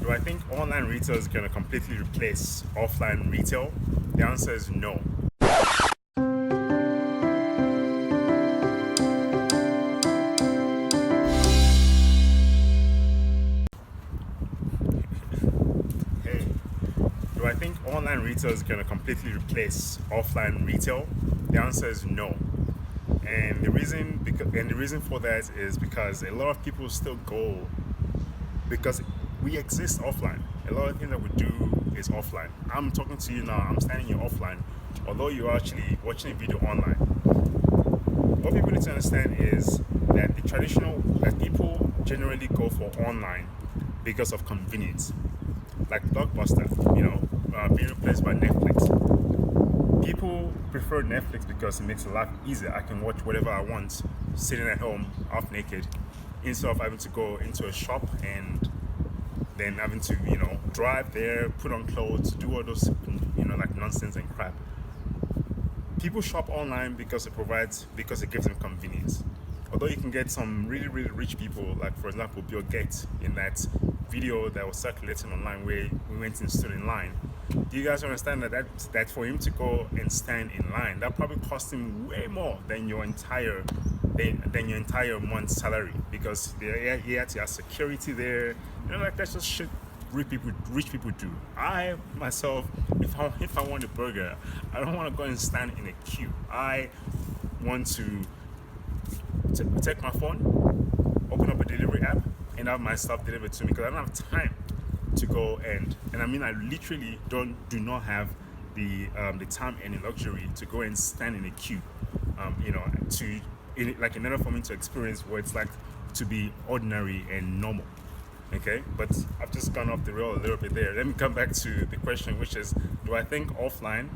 Do I think online retail is going to completely replace offline retail? The answer is no. Hey, do I think online retail is going to completely replace offline retail? The answer is no. And the reason for that is because a lot of people still go because we exist offline. A lot of things that we do is offline. I'm talking to you now, I'm standing here offline, although you're actually watching a video online. What people need to understand is that that people generally go for online because of convenience. Like Blockbuster, being replaced by Netflix. People prefer Netflix because it makes life easier. I can watch whatever I want sitting at home, half naked, instead of having to go into a shop and then having to, drive there, put on clothes, do all those, like nonsense and crap. People shop online because it gives them convenience. Although you can get some really, really rich people, like for example, Bill Gates, in that video that was circulating online where we went and stood in line. Do you guys understand that for him to go and stand in line, that probably cost him way more than your entire month's salary, because he had to have security there. Like that's just shit rich people do. I myself, if I want a burger, I don't want to go and stand in a queue. I want to take my phone, open up a delivery app, and have my stuff delivered to me, because I don't have time to go and I mean, I literally do not have the time and the luxury to go and stand in a queue, in order for me to experience what it's like to be ordinary and normal. Okay, but I've just gone off the rail a little bit there. Let me come back to the question, which is, do I think offline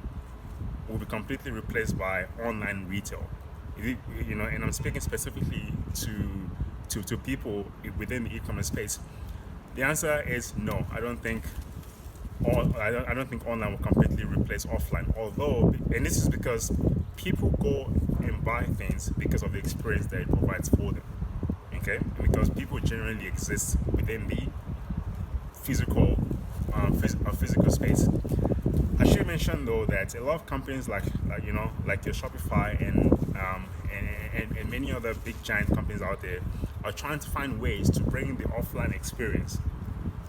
will be completely replaced by online retail? And I'm speaking specifically to people within the e-commerce space. The answer is no. I don't think online will completely replace offline. Although, and this is because people go and buy things because of the experience that it provides for them. Okay, because people generally exist within the physical space. I should mention though that a lot of companies like your Shopify and many other big giant companies out there are trying to find ways to bring the offline experience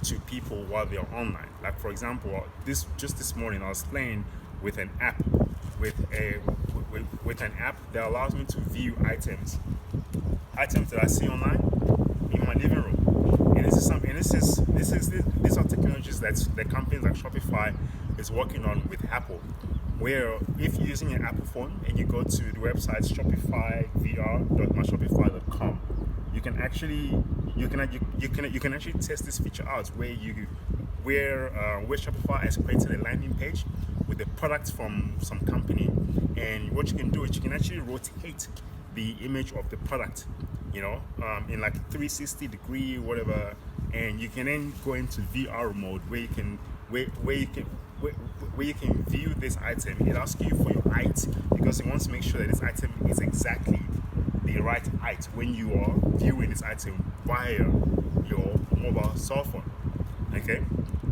to people while they're online. Like for example, this morning I was playing with an app with an app that allows me to view items that I see online in my living room. And these are technologies that companies like Shopify is working on with Apple, where if you're using an Apple phone and you go to the website shopifyvr.myshopify.com, you can actually test this feature out where Shopify has created a landing page with the products from some company, and what you can do is you can actually rotate the image of the product, in like 360 degree whatever, and you can then go into VR mode where you can view this item. It asks you for your height because it wants to make sure that this item is exactly the right height when you are viewing this item via your mobile cell phone. Okay,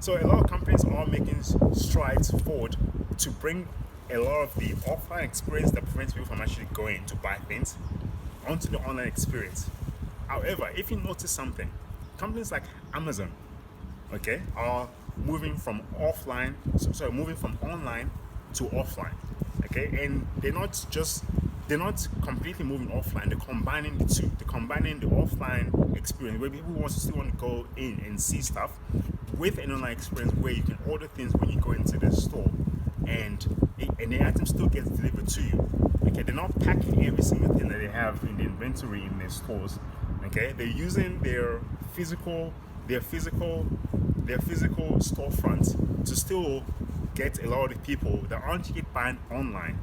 so a lot of companies are making strides forward to bring a lot of the offline experience that prevents people from actually going to buy things onto the online experience. However, if you notice something, companies like Amazon, okay, are moving from online to offline. Okay, and they're not completely moving offline. They're combining the two. They're combining the offline experience where people still want to go in and see stuff with an online experience where you can order things when you go into the store, and the item still gets delivered to you. Okay, they're not packing every single thing that they have in the inventory in their stores. Okay, they're using their physical storefronts to still get a lot of the people that aren't yet buying online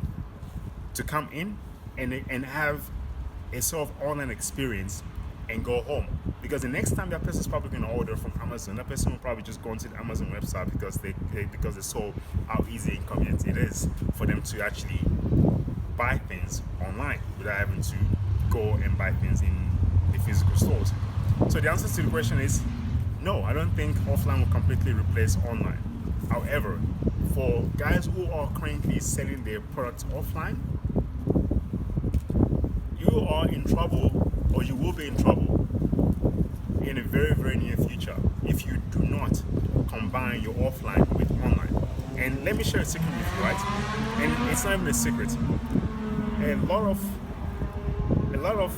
to come in and have a sort of online experience and go home. Because the next time that person's probably going to order from Amazon, that person will probably just go onto the Amazon website because they saw how easy and convenient it is for them to actually buy things online without having to go and buy things in the physical stores. So the answer to the question is no, I don't think offline will completely replace online. However, for guys who are currently selling their products offline, you are in trouble, or you will be in trouble in a very, very near future if you do not combine your offline with online. And let me share a secret with you, right? And it's not even a secret. A lot of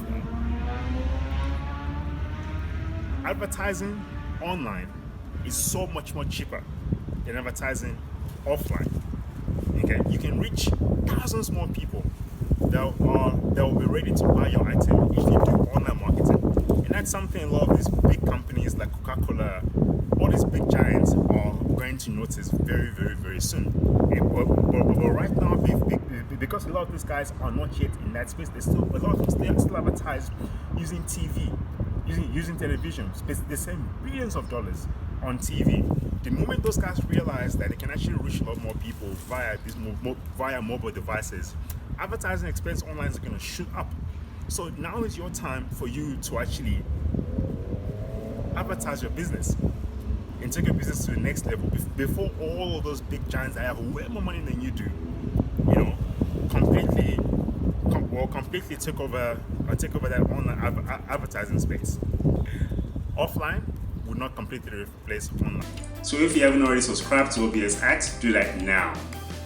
advertising online is so much more cheaper than advertising offline. Okay, you can reach thousands more people that will be ready to buy your item if you do online marketing. And that's something a lot of these big companies like Coca-Cola, all these big giants are going to notice very, very, very soon. But right now, because a lot of these guys are not yet in that space, a lot of them still advertise using TV, using television. They spend billions of dollars on TV. The moment those guys realize that they can actually reach a lot more people via mobile devices, advertising expense online is going to shoot up. So now is your time for you to actually advertise your business and take your business to the next level before all of those big giants that have way more money than you do, completely take over that online advertising space. Offline would not completely replace online. So if you haven't already subscribed to OBS Act, do that now.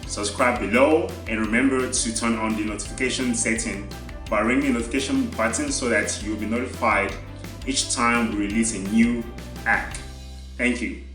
Subscribe below and remember to turn on the notification setting by ringing the notification button so that you'll be notified each time we release a new act. Thank you.